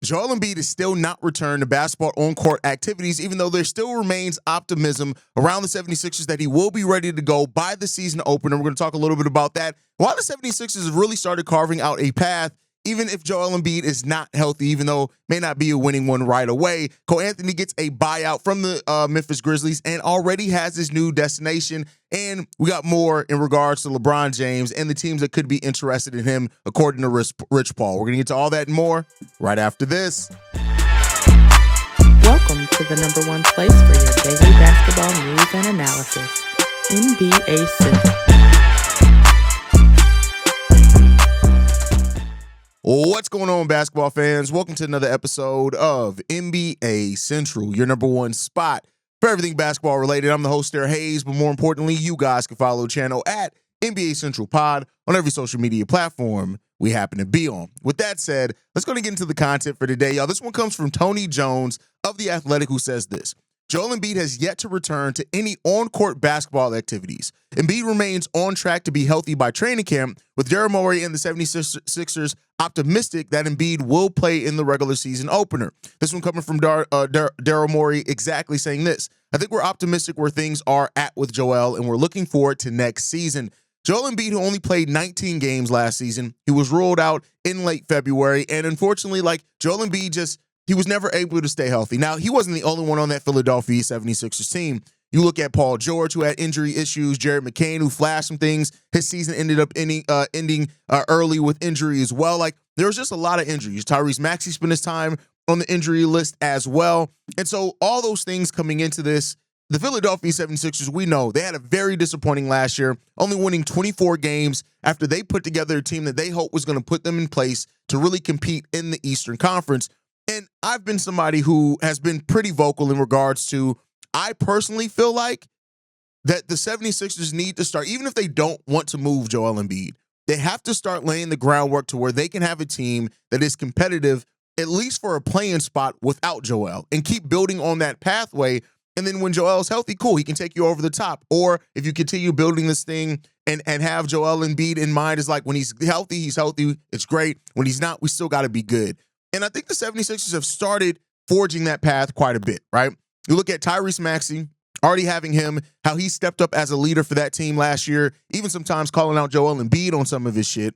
Joel Embiid is still not returned to basketball on-court activities, even though there still remains optimism around the 76ers that he will be ready to go by the season opener. We're going to talk a little bit about that. While the 76ers have really started carving out a path, even if Joel Embiid is not healthy, even though may not be a winning one right away, Cole Anthony gets a buyout from the Memphis Grizzlies and already has his new destination. And we got more in regards to LeBron James and the teams that could be interested in him, according to Rich Paul. We're going to get to all that and more right after this. Welcome to the number one place for your daily basketball news and analysis, NBA Central. What's going on, basketball fans? Welcome to another episode of NBA Central, your number one spot for everything basketball related. I'm the host there, Hayes, but more importantly, you guys can follow the channel at NBA Central Pod on every social media platform we happen to be on. With that said, let's go and get into the content for today, y'all. This one comes from Tony Jones of The Athletic, who says this: Joel Embiid has yet to return to any on-court basketball activities. Embiid remains on track to be healthy by training camp, with Daryl Morey and the 76ers optimistic that Embiid will play in the regular season opener. This one coming from Daryl Morey exactly saying this: I think we're optimistic where things are at with Joel, and we're looking forward to next season. Joel Embiid, who only played 19 games last season, he was ruled out in late February, and unfortunately, Joel Embiid he was never able to stay healthy. Now, he wasn't the only one on that Philadelphia 76ers team. You look at Paul George, who had injury issues, Jared McCain, who flashed some things. His season ended up ending early with injury as well. There was just a lot of injuries. Tyrese Maxey spent his time on the injury list as well. And so all those things coming into this, the Philadelphia 76ers, we know they had a very disappointing last year, only winning 24 games after they put together a team that they hoped was going to put them in place to really compete in the Eastern Conference. And I've been somebody who has been pretty vocal in regards to, I personally feel like that the 76ers need to start, even if they don't want to move Joel Embiid, they have to start laying the groundwork to where they can have a team that is competitive, at least for a playing spot without Joel, and keep building on that pathway. And then when Joel's healthy, cool, he can take you over the top. Or if you continue building this thing and have Joel Embiid in mind, is like when he's healthy, it's great. When he's not, we still got to be good. And I think the 76ers have started forging that path quite a bit, right? You look at Tyrese Maxey, already having him, how he stepped up as a leader for that team last year, even sometimes calling out Joel Embiid on some of his shit.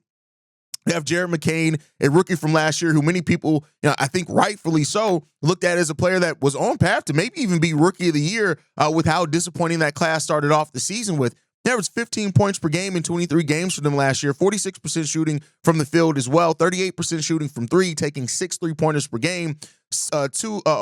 You have Jared McCain, a rookie from last year, who many people, I think rightfully so, looked at as a player that was on path to maybe even be rookie of the year with how disappointing that class started off the season with. There was 15 points per game in 23 games for them last year, 46% shooting from the field as well, 38% shooting from three, taking 6 3-pointers per game, a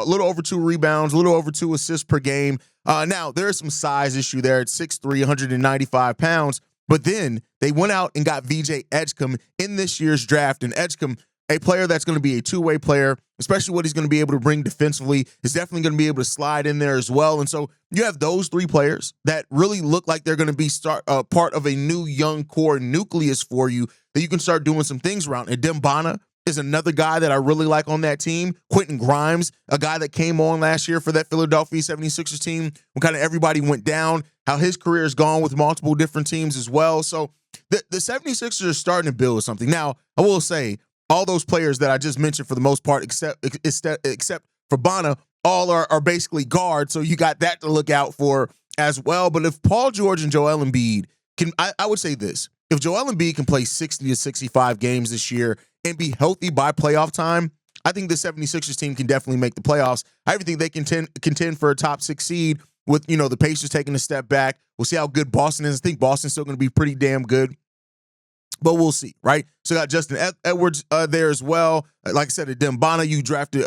little over 2 rebounds, a little over 2 assists per game. Now, there is some size issue there at 6'3", 195 pounds, but then they went out and got VJ Edgecombe in this year's draft, and Edgecombe, a player that's going to be a two-way player, especially what he's going to be able to bring defensively, is definitely going to be able to slide in there as well. And so you have those 3 players that really look like they're going to be part of a new young core nucleus for you that you can start doing some things around. And Dembana is another guy that I really like on that team. Quentin Grimes, a guy that came on last year for that Philadelphia 76ers team when kind of everybody went down, how his career has gone with multiple different teams as well. So the 76ers are starting to build something. Now, I will say, all those players that I just mentioned, for the most part, except for Bana, all are basically guards. So you got that to look out for as well. But if Paul George and Joel Embiid can, I would say this: if Joel Embiid can play 60 to 65 games this year and be healthy by playoff time, I think the 76ers team can definitely make the playoffs. I even think they can contend for a top 6 seed with, the Pacers taking a step back. We'll see how good Boston is. I think Boston's still going to be pretty damn good. But we'll see, right? So got Justin Edwards there as well. Like I said, at Dembana, you drafted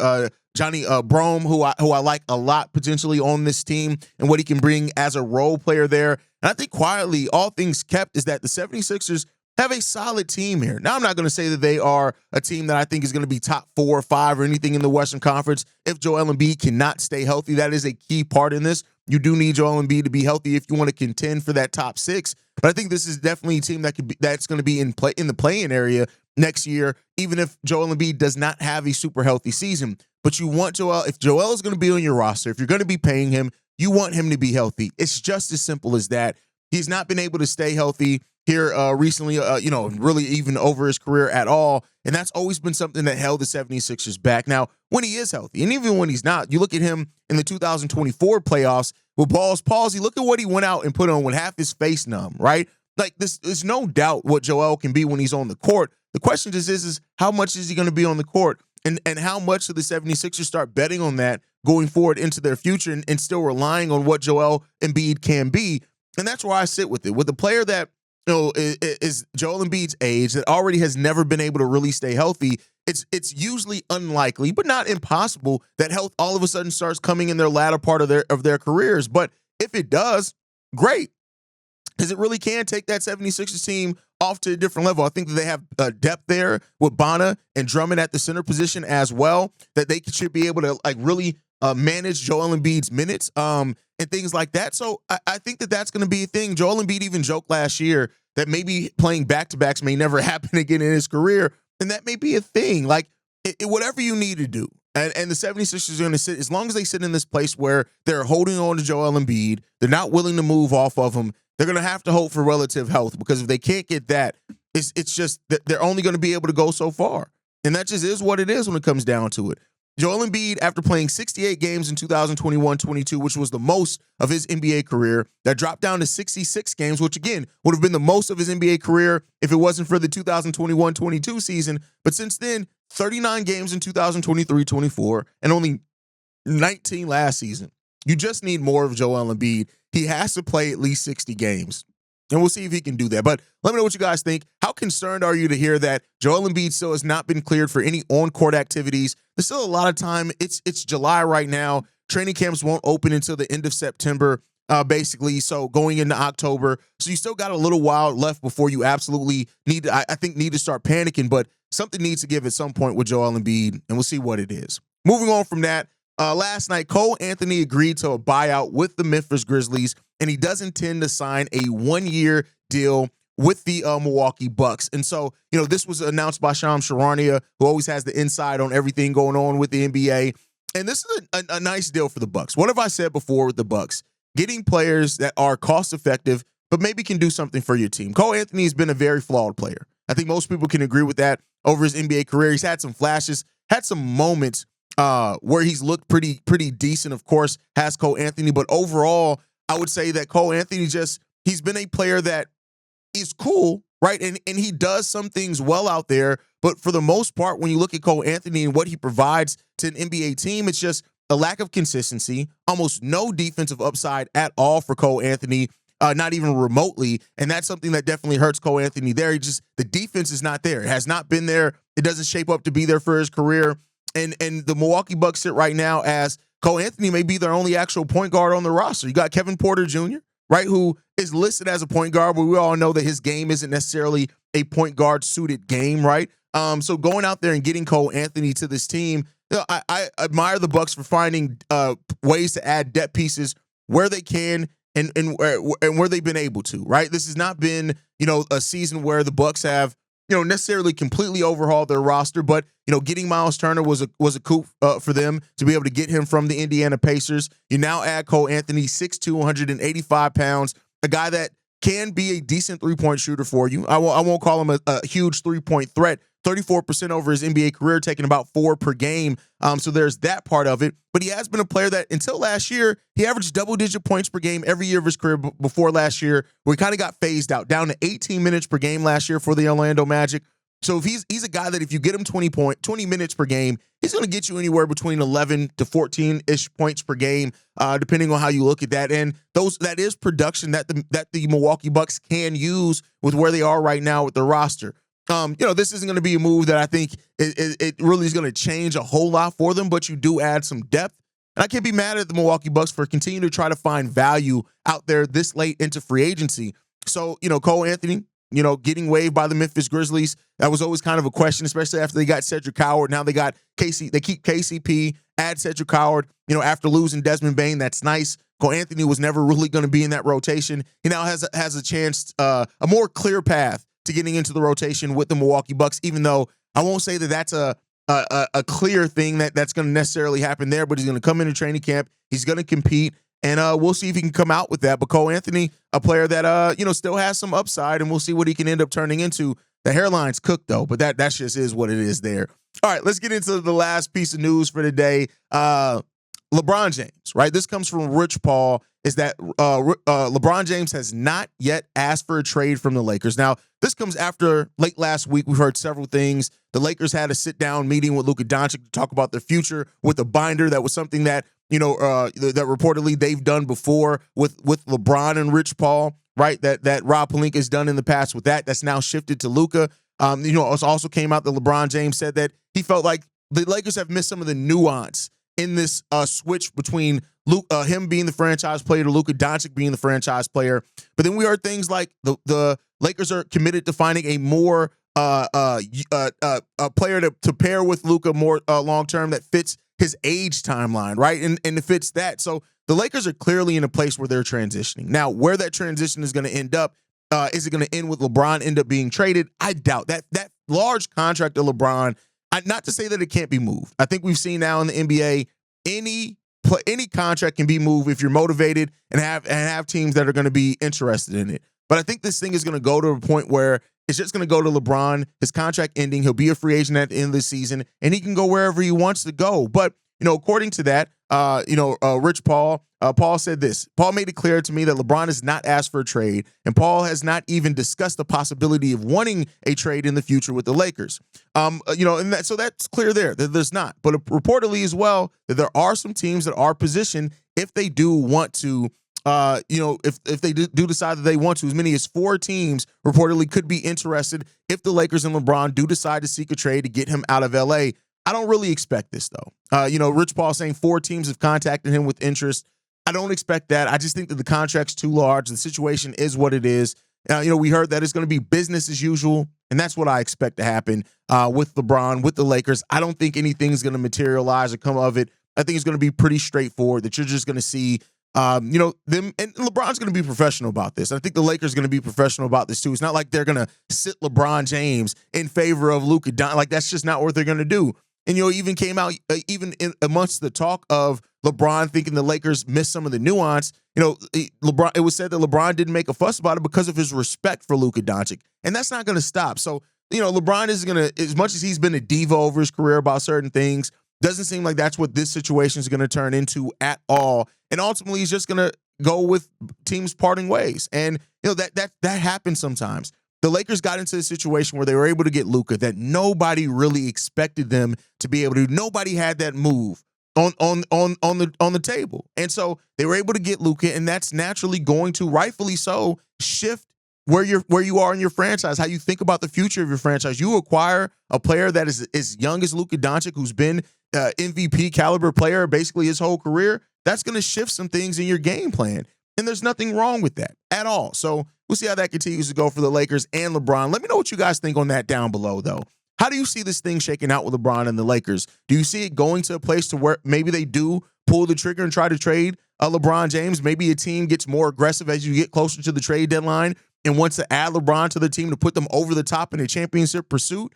Johnny Brome, who I like a lot potentially on this team and what he can bring as a role player there. And I think quietly, all things kept, is that the 76ers have a solid team here. Now, I'm not going to say that they are a team that I think is going to be top 4 or 5 or anything in the Western Conference. If Joel Embiid cannot stay healthy, that is a key part in this. You do need Joel Embiid to be healthy if you want to contend for that top 6. But I think this is definitely a team that's going to be in the play-in area next year, even if Joel Embiid does not have a super healthy season. But you want Joel, if Joel is going to be on your roster, if you're going to be paying him, you want him to be healthy. It's just as simple as that. He's not been able to stay healthy. here recently, really even over his career at all. And that's always been something that held the 76ers back. Now, when he is healthy, and even when he's not, you look at him in the 2024 playoffs with Ball's palsy, look at what he went out and put on with half his face numb, right? Like, there's no doubt what Joel can be when he's on the court. The question is how much is he going to be on the court? And how much do the 76ers start betting on that going forward into their future and still relying on what Joel Embiid can be? And that's where I sit with it. With a player that is Joel Embiid's age, that already has never been able to really stay healthy, it's usually unlikely, but not impossible, that health all of a sudden starts coming in their latter part of their careers. But if it does, great, because it really can take that 76ers team off to a different level. I think that they have depth there with Bonner and Drummond at the center position as well, that they should be able to really manage Joel Embiid's minutes and things like that. So I think that that's going to be a thing. Joel Embiid even joked last year that maybe playing back-to-backs may never happen again in his career, and that may be a thing. Like, whatever you need to do. And the 76ers are going to sit, as long as they sit in this place where they're holding on to Joel Embiid, they're not willing to move off of him, they're going to have to hope for relative health, because if they can't get that, it's just that they're only going to be able to go so far. And that just is what it is when it comes down to it. Joel Embiid, after playing 68 games in 2021-22, which was the most of his NBA career, that dropped down to 66 games, which, again, would have been the most of his NBA career if it wasn't for the 2021-22 season. But since then, 39 games in 2023-24 and only 19 last season. You just need more of Joel Embiid. He has to play at least 60 games. And we'll see if he can do that. But let me know what you guys think. How concerned are you to hear that Joel Embiid still has not been cleared for any on-court activities? There's still a lot of time. It's July right now. Training camps won't open until the end of September, basically, so going into October. So you still got a little while left before you absolutely need to start panicking. But something needs to give at some point with Joel Embiid, and we'll see what it is. Moving on from that, last night, Cole Anthony agreed to a buyout with the Memphis Grizzlies, and he does intend to sign a one-year deal with the Milwaukee Bucks. And so, this was announced by Shams Charania, who always has the insight on everything going on with the NBA. And this is a nice deal for the Bucks. What have I said before with the Bucks? Getting players that are cost-effective, but maybe can do something for your team. Cole Anthony has been a very flawed player. I think most people can agree with that over his NBA career. He's had some flashes, had some moments where he's looked pretty decent, of course, has Cole Anthony. But overall, I would say that Cole Anthony he's been a player that is cool, right? And he does some things well out there. But for the most part, when you look at Cole Anthony and what he provides to an NBA team, it's just a lack of consistency, almost no defensive upside at all for Cole Anthony, not even remotely. And that's something that definitely hurts Cole Anthony there. The defense is not there. It has not been there. It doesn't shape up to be there for his career. And the Milwaukee Bucks sit right now as Cole Anthony may be their only actual point guard on the roster. You got Kevin Porter Jr., right, who is listed as a point guard, but we all know that his game isn't necessarily a point guard suited game, right? So going out there and getting Cole Anthony to this team, I admire the Bucks for finding ways to add depth pieces where they can and where they've been able to, right? This has not been, a season where the Bucks have, necessarily completely overhauled their roster, but, getting Miles Turner was a coup for them to be able to get him from the Indiana Pacers. You now add Cole Anthony, 6'2", 185 pounds, a guy that can be a decent three-point shooter for you. I won't call him a huge three-point threat. 34% over his NBA career, taking about 4 per game. So there's that part of it. But he has been a player that until last year, he averaged double-digit points per game every year of his career before last year, where he kind of got phased out, down to 18 minutes per game last year for the Orlando Magic. So if he's a guy that if you get him 20 minutes per game, he's going to get you anywhere between 11 to 14-ish points per game, depending on how you look at that. And that is production that the Milwaukee Bucks can use with where they are right now with their roster. This isn't going to be a move that I think it really is going to change a whole lot for them, but you do add some depth. And I can't be mad at the Milwaukee Bucks for continuing to try to find value out there this late into free agency. So, Cole Anthony, getting waived by the Memphis Grizzlies, that was always kind of a question, especially after they got Cedric Howard. Now they got they keep KCP, add Cedric Howard, after losing Desmond Bane. That's nice. Cole Anthony was never really going to be in that rotation. He now has a chance, a more clear path to getting into the rotation with the Milwaukee Bucks, even though I won't say that that's a clear thing that's going to necessarily happen there, but he's going to come into training camp. He's going to compete. And we'll see if he can come out with that. But Cole Anthony, a player that still has some upside, and we'll see what he can end up turning into. The hairline's cooked though, but that just is what it is there. All right, let's get into the last piece of news for today. LeBron James, right? This comes from Rich Paul, is that LeBron James has not yet asked for a trade from the Lakers. Now, this comes after late last week. We've heard several things. The Lakers had a sit-down meeting with Luka Doncic to talk about their future with a binder. That was something that, that reportedly they've done before with LeBron and Rich Paul, right? That Rob Pelinka has done in the past with that. That's now shifted to Luka. It also came out that LeBron James said that he felt like the Lakers have missed some of the nuance in this switch between him being the franchise player to Luka Doncic being the franchise player. But then we heard things like the Lakers are committed to finding a more a player to pair with Luka more long-term that fits his age timeline, right? And it fits that. So the Lakers are clearly in a place where they're transitioning. Now, where that transition is going to end up, is it going to end with LeBron end up being traded? I doubt that. That large contract of LeBron, not to say that it can't be moved. I think we've seen now in the NBA, any contract can be moved if you're motivated and have teams that are going to be interested in it. But I think this thing is going to go to a point where it's just going to go to LeBron, his contract ending. He'll be a free agent at the end of the season, and he can go wherever he wants to go. But, according to that, Rich Paul, Paul said this. Paul made it clear to me that LeBron has not asked for a trade, and Paul has not even discussed the possibility of wanting a trade in the future with the Lakers. So that's clear there that there's not. But reportedly as well that there are some teams that are positioned if they do want to. If they do decide that they want to, as many as 4 teams reportedly could be interested if the Lakers and LeBron do decide to seek a trade to get him out of LA. I don't really expect this though. Rich Paul saying 4 teams have contacted him with interest. I don't expect that. I just think that the contract's too large. The situation is what it is. We heard that it's going to be business as usual, and that's what I expect to happen with LeBron, with the Lakers. I don't think anything's going to materialize or come of it. I think it's going to be pretty straightforward, that you're just going to see them, and LeBron's going to be professional about this. I think the Lakers are going to be professional about this too. It's not like they're going to sit LeBron James in favor of Luka Doncic. Like, that's just not what they're going to do. And, even came out, even amongst the talk of LeBron thinking the Lakers missed some of the nuance, LeBron, it was said that LeBron didn't make a fuss about it because of his respect for Luka Doncic. And that's not going to stop. So, LeBron is going to, as much as he's been a diva over his career about certain things, doesn't seem like that's what this situation is going to turn into at all. And ultimately, he's just going to go with teams parting ways. And, that happens sometimes. The Lakers got into a situation where they were able to get Luka that nobody really expected them to be able to. Nobody had that move on the table. And so they were able to get Luka, and that's naturally going to, rightfully so, shift where you are in your franchise, how you think about the future of your franchise. You acquire a player that is as young as Luka Doncic, who's been MVP caliber player basically his whole career. That's going to shift some things in your game plan. And there's nothing wrong with that at all. So we'll see how that continues to go for the Lakers and LeBron. Let me know what you guys think on that down below, though. How do you see this thing shaking out with LeBron and the Lakers? Do you see it going to a place to where maybe they do pull the trigger and try to trade LeBron James? Maybe a team gets more aggressive as you get closer to the trade deadline and wants to add LeBron to the team to put them over the top in a championship pursuit?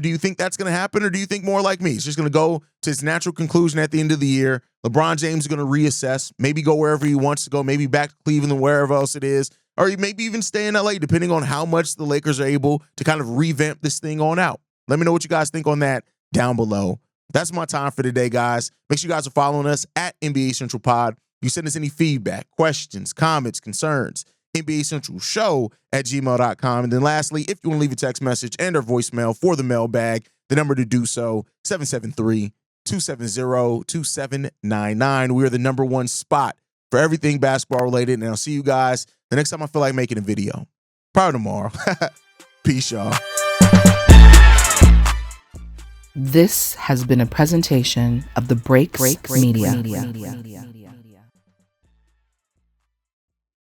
Do you think that's going to happen, or do you think more like me? It's just going to go to its natural conclusion at the end of the year. LeBron James is going to reassess, maybe go wherever he wants to go, maybe back to Cleveland, wherever else it is, or maybe even stay in LA, depending on how much the Lakers are able to kind of revamp this thing on out. Let me know what you guys think on that down below. That's my time for today, guys. Make sure you guys are following us at NBA Central Pod. You send us any feedback, questions, comments, concerns, NBA Central Show at gmail.com. And then lastly, if you want to leave a text message and or voicemail for the mailbag, the number to do so, 773-270-2799. We are the number one spot for everything basketball related. And I'll see you guys the next time I feel like making a video. Probably tomorrow. Peace, y'all. This has been a presentation of the Breaks Media.